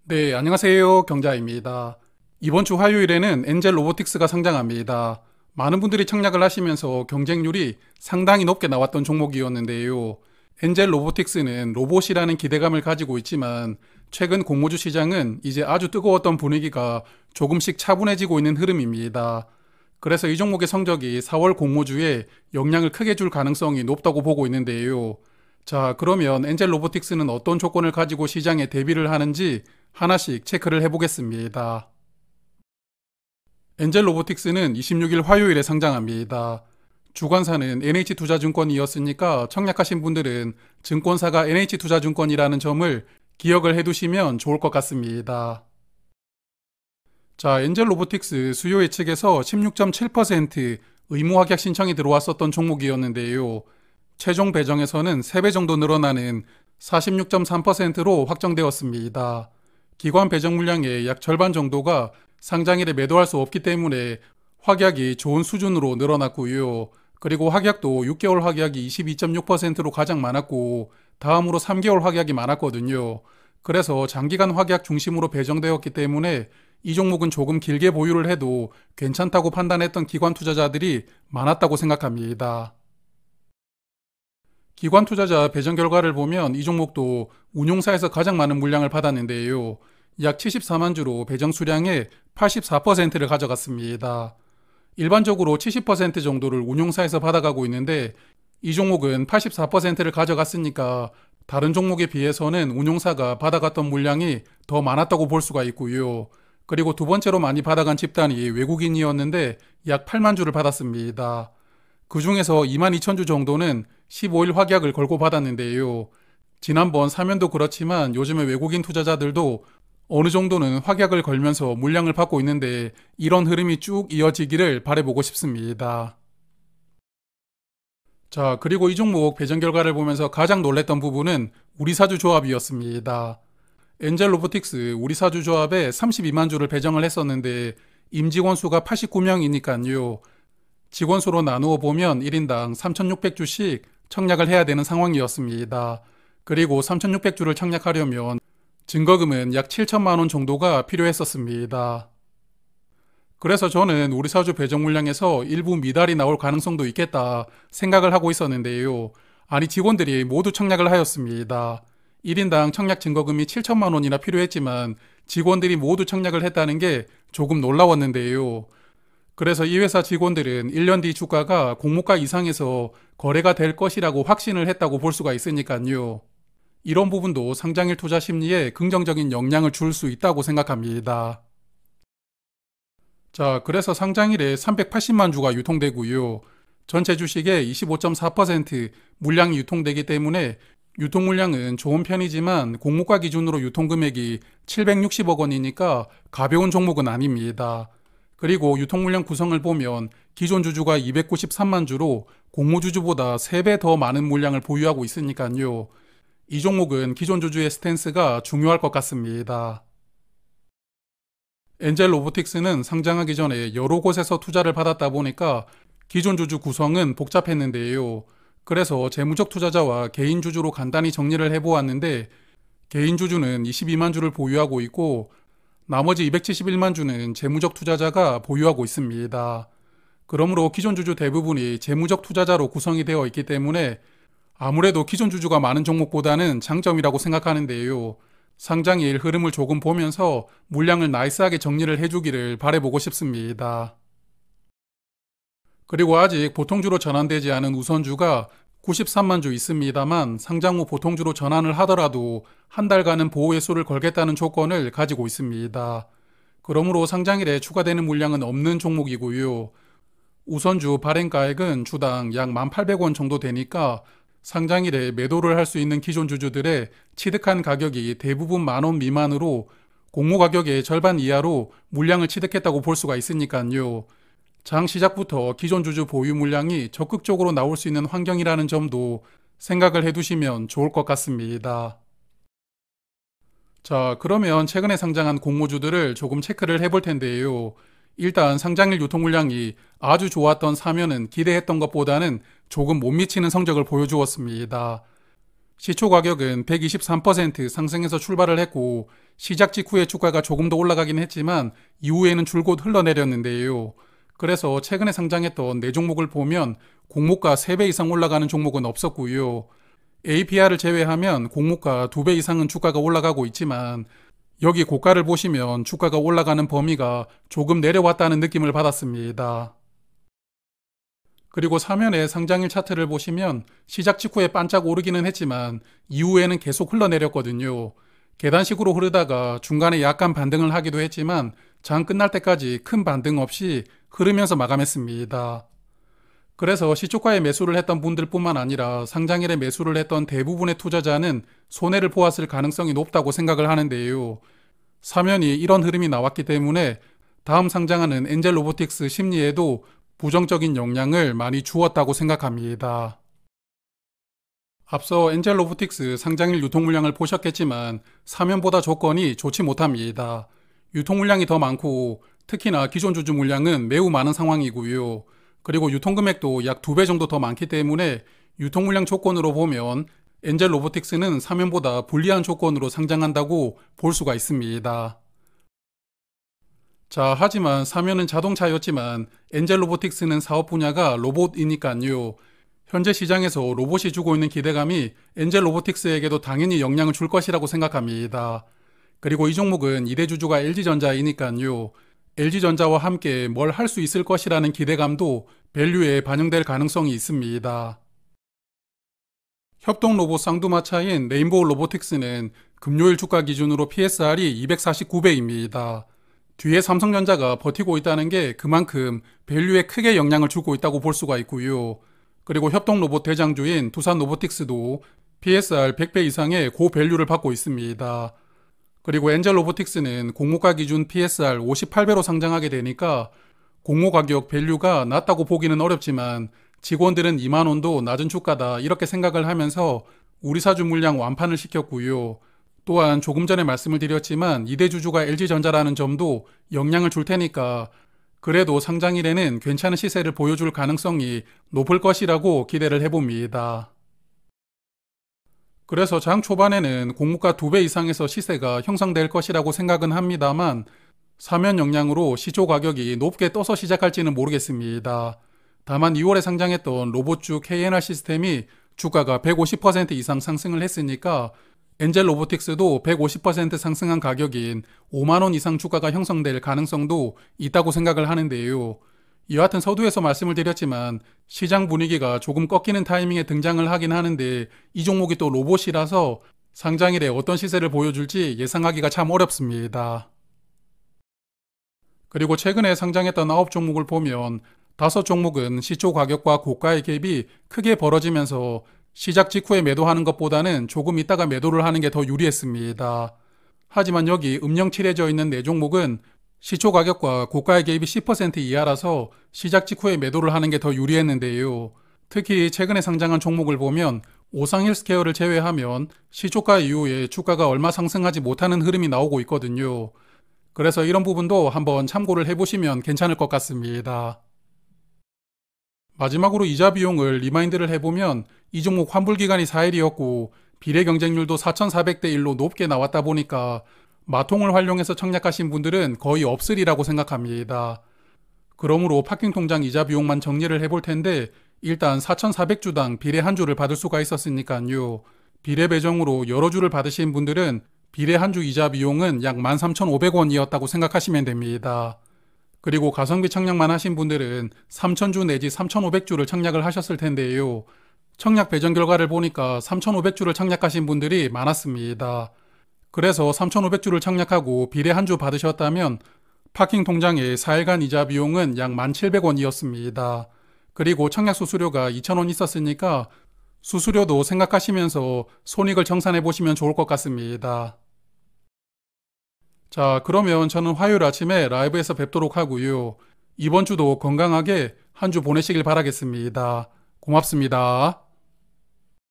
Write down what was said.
네, 안녕하세요. 경자입니다. 이번 주 화요일에는 엔젤 로보틱스가 상장합니다. 많은 분들이 청약을 하시면서 경쟁률이 상당히 높게 나왔던 종목이었는데요. 엔젤 로보틱스는 로봇이라는 기대감을 가지고 있지만 최근 공모주 시장은 이제 아주 뜨거웠던 분위기가 조금씩 차분해지고 있는 흐름입니다. 그래서 이 종목의 성적이 4월 공모주에 영향을 크게 줄 가능성이 높다고 보고 있는데요. 자, 그러면 엔젤 로보틱스는 어떤 조건을 가지고 시장에 대비를 하는지 하나씩 체크를 해보겠습니다. 엔젤 로보틱스는 26일 화요일에 상장합니다. 주관사는 NH투자증권이었으니까 청약하신 분들은 증권사가 NH투자증권이라는 점을 기억을 해두시면 좋을 것 같습니다. 자, 엔젤 로보틱스 수요 예측에서 16.7% 의무 확약 신청이 들어왔었던 종목이었는데요. 최종 배정에서는 3배 정도 늘어나는 46.3%로 확정되었습니다. 기관 배정 물량의 약 절반 정도가 상장일에 매도할 수 없기 때문에 확약이 좋은 수준으로 늘어났고요. 그리고 확약도 6개월 확약이 22.6%로 가장 많았고 다음으로 3개월 확약이 많았거든요. 그래서 장기간 확약 중심으로 배정되었기 때문에 이 종목은 조금 길게 보유를 해도 괜찮다고 판단했던 기관 투자자들이 많았다고 생각합니다. 기관 투자자 배정 결과를 보면 이 종목도 운용사에서 가장 많은 물량을 받았는데요. 약 74만 주로 배정 수량의 84%를 가져갔습니다. 일반적으로 70% 정도를 운용사에서 받아가고 있는데 이 종목은 84%를 가져갔으니까 다른 종목에 비해서는 운용사가 받아갔던 물량이 더 많았다고 볼 수가 있고요. 그리고 두 번째로 많이 받아간 집단이 외국인이었는데 약 8만 주를 받았습니다. 그 중에서 2만 2천 주 정도는 15일 확약을 걸고 받았는데요. 지난번 사면도 그렇지만 요즘에 외국인 투자자들도 어느 정도는 확약을 걸면서 물량을 받고 있는데 이런 흐름이 쭉 이어지기를 바라보고 싶습니다. 자, 그리고 이 종목 배정 결과를 보면서 가장 놀랬던 부분은 우리사주 조합이었습니다. 엔젤 로보틱스 우리사주 조합에 32만 주를 배정을 했었는데 임직원 수가 89명이니까요. 직원 수로 나누어 보면 1인당 3,600주씩 청약을 해야 되는 상황이었습니다. 그리고 3,600주를 청약하려면 증거금은 약 7천만 원 정도가 필요했었습니다. 그래서 저는 우리 사주 배정 물량에서 일부 미달이 나올 가능성도 있겠다 생각을 하고 있었는데요. 아니, 직원들이 모두 청약을 하였습니다. 1인당 청약 증거금이 7천만 원이나 필요했지만 직원들이 모두 청약을 했다는 게 조금 놀라웠는데요. 그래서 이 회사 직원들은 1년 뒤 주가가 공모가 이상에서 거래가 될 것이라고 확신을 했다고 볼 수가 있으니까요. 이런 부분도 상장일 투자 심리에 긍정적인 영향을 줄 수 있다고 생각합니다. 자, 그래서 상장일에 380만 주가 유통되고요. 전체 주식의 25.4% 물량이 유통되기 때문에 유통 물량은 좋은 편이지만 공모가 기준으로 유통 금액이 760억 원이니까 가벼운 종목은 아닙니다. 그리고 유통 물량 구성을 보면 기존 주주가 293만 주로 공모 주주보다 3배 더 많은 물량을 보유하고 있으니까요. 이 종목은 기존 주주의 스탠스가 중요할 것 같습니다. 엔젤 로보틱스는 상장하기 전에 여러 곳에서 투자를 받았다 보니까 기존 주주 구성은 복잡했는데요. 그래서 재무적 투자자와 개인 주주로 간단히 정리를 해보았는데 개인 주주는 22만 주를 보유하고 있고 나머지 271만 주는 재무적 투자자가 보유하고 있습니다. 그러므로 기존 주주 대부분이 재무적 투자자로 구성이 되어 있기 때문에 아무래도 기존 주주가 많은 종목보다는 장점이라고 생각하는데요. 상장일 흐름을 조금 보면서 물량을 나이스하게 정리를 해주기를 바라보고 싶습니다. 그리고 아직 보통주로 전환되지 않은 우선주가 93만 주 있습니다만 상장 후 보통주로 전환을 하더라도 한 달간은 보호회수를 걸겠다는 조건을 가지고 있습니다. 그러므로 상장일에 추가되는 물량은 없는 종목이고요. 우선주 발행가액은 주당 약 1,800원 정도 되니까 상장일에 매도를 할 수 있는 기존 주주들의 취득한 가격이 대부분 10,000원 미만으로 공모 가격의 절반 이하로 물량을 취득했다고 볼 수가 있으니까요. 장 시작부터 기존 주주 보유 물량이 적극적으로 나올 수 있는 환경이라는 점도 생각을 해두시면 좋을 것 같습니다. 자, 그러면 최근에 상장한 공모주들을 조금 체크를 해볼 텐데요. 일단 상장일 유통 물량이 아주 좋았던 사면은 기대했던 것보다는 조금 못 미치는 성적을 보여주었습니다. 시초 가격은 123% 상승해서 출발을 했고 시작 직후에 주가가 조금 더 올라가긴 했지만 이후에는 줄곧 흘러내렸는데요. 그래서 최근에 상장했던 4종목을 보면 공모가 3배 이상 올라가는 종목은 없었고요. APR을 제외하면 공모가 2배 이상은 주가가 올라가고 있지만 여기 고가를 보시면 주가가 올라가는 범위가 조금 내려왔다는 느낌을 받았습니다. 그리고 사면의 상장일 차트를 보시면 시작 직후에 반짝 오르기는 했지만 이후에는 계속 흘러내렸거든요. 계단식으로 흐르다가 중간에 약간 반등을 하기도 했지만 장 끝날 때까지 큰 반등 없이 흐르면서 마감했습니다. 그래서 시초가에 매수를 했던 분들 뿐만 아니라 상장일에 매수를 했던 대부분의 투자자는 손해를 보았을 가능성이 높다고 생각을 하는데요. 사면이 이런 흐름이 나왔기 때문에 다음 상장하는 엔젤 로보틱스 심리에도 부정적인 영향을 많이 주었다고 생각합니다. 앞서 엔젤 로보틱스 상장일 유통 물량을 보셨겠지만 사면보다 조건이 좋지 못합니다. 유통 물량이 더 많고 특히나 기존 주주 물량은 매우 많은 상황이고요. 그리고 유통 금액도 약 2배 정도 더 많기 때문에 유통 물량 조건으로 보면 엔젤 로보틱스는 사면보다 불리한 조건으로 상장한다고 볼 수가 있습니다. 자, 하지만 사면은 자동차였지만 엔젤 로보틱스는 사업 분야가 로봇이니까요. 현재 시장에서 로봇이 주고 있는 기대감이 엔젤 로보틱스에게도 당연히 영향을 줄 것이라고 생각합니다. 그리고 이 종목은 2대 주주가 LG전자이니까요. LG전자와 함께 뭘 할 수 있을 것이라는 기대감도 밸류에 반영될 가능성이 있습니다. 협동 로봇 쌍두마차인 레인보우 로보틱스는 금요일 주가 기준으로 PSR이 249배입니다. 뒤에 삼성전자가 버티고 있다는 게 그만큼 밸류에 크게 영향을 주고 있다고 볼 수가 있고요. 그리고 협동 로봇 대장주인 두산 로보틱스도 PSR 100배 이상의 고밸류를 받고 있습니다. 그리고 엔젤 로보틱스는 공모가 기준 PSR 58배로 상장하게 되니까 공모 가격 밸류가 낮다고 보기는 어렵지만 직원들은 2만 원도 낮은 주가다 이렇게 생각을 하면서 우리 사주 물량 완판을 시켰고요. 또한 조금 전에 말씀을 드렸지만 2대 주주가 LG전자라는 점도 영향을 줄 테니까 그래도 상장일에는 괜찮은 시세를 보여줄 가능성이 높을 것이라고 기대를 해봅니다. 그래서 장 초반에는 공모가 2배 이상에서 시세가 형성될 것이라고 생각은 합니다만 사면 영향으로 시초 가격이 높게 떠서 시작할지는 모르겠습니다. 다만 2월에 상장했던 로봇주 KNR 시스템이 주가가 150% 이상 상승을 했으니까 엔젤 로보틱스도 150% 상승한 가격인 5만원 이상 주가가 형성될 가능성도 있다고 생각을 하는데요. 여하튼 서두에서 말씀을 드렸지만 시장 분위기가 조금 꺾이는 타이밍에 등장을 하긴 하는데 이 종목이 또 로봇이라서 상장일에 어떤 시세를 보여줄지 예상하기가 참 어렵습니다. 그리고 최근에 상장했던 9종목을 보면 5종목은 시초 가격과 고가의 갭이 크게 벌어지면서 시작 직후에 매도하는 것보다는 조금 있다가 매도를 하는 게 더 유리했습니다. 하지만 여기 음영 칠해져 있는 4종목은 시초 가격과 고가의 갭이 10% 이하라서 시작 직후에 매도를 하는 게 더 유리했는데요. 특히 최근에 상장한 종목을 보면 오상헬스케어를 제외하면 시초가 이후에 주가가 얼마 상승하지 못하는 흐름이 나오고 있거든요. 그래서 이런 부분도 한번 참고를 해보시면 괜찮을 것 같습니다. 마지막으로 이자 비용을 리마인드를 해보면 이 종목 환불기간이 4일이었고 비례 경쟁률도 4,400대 1로 높게 나왔다 보니까 마통을 활용해서 청약하신 분들은 거의 없으리라고 생각합니다. 그러므로 파킹통장 이자 비용만 정리를 해볼 텐데 일단 4,400주당 비례 한 주를 받을 수가 있었으니까요. 비례 배정으로 여러 주를 받으신 분들은 비례 한 주 이자 비용은 약 13,500원이었다고 생각하시면 됩니다. 그리고 가성비 청약만 하신 분들은 3,000주 내지 3,500주를 청약을 하셨을 텐데요. 청약 배정 결과를 보니까 3,500주를 청약하신 분들이 많았습니다. 그래서 3,500주를 청약하고 비례 한 주 받으셨다면 파킹 통장의 4일간 이자 비용은 약 1,700원이었습니다. 그리고 청약 수수료가 2,000원 있었으니까 수수료도 생각하시면서 손익을 정산해 보시면 좋을 것 같습니다. 자, 그러면 저는 화요일 아침에 라이브에서 뵙도록 하고요. 이번 주도 건강하게 한 주 보내시길 바라겠습니다. 고맙습니다.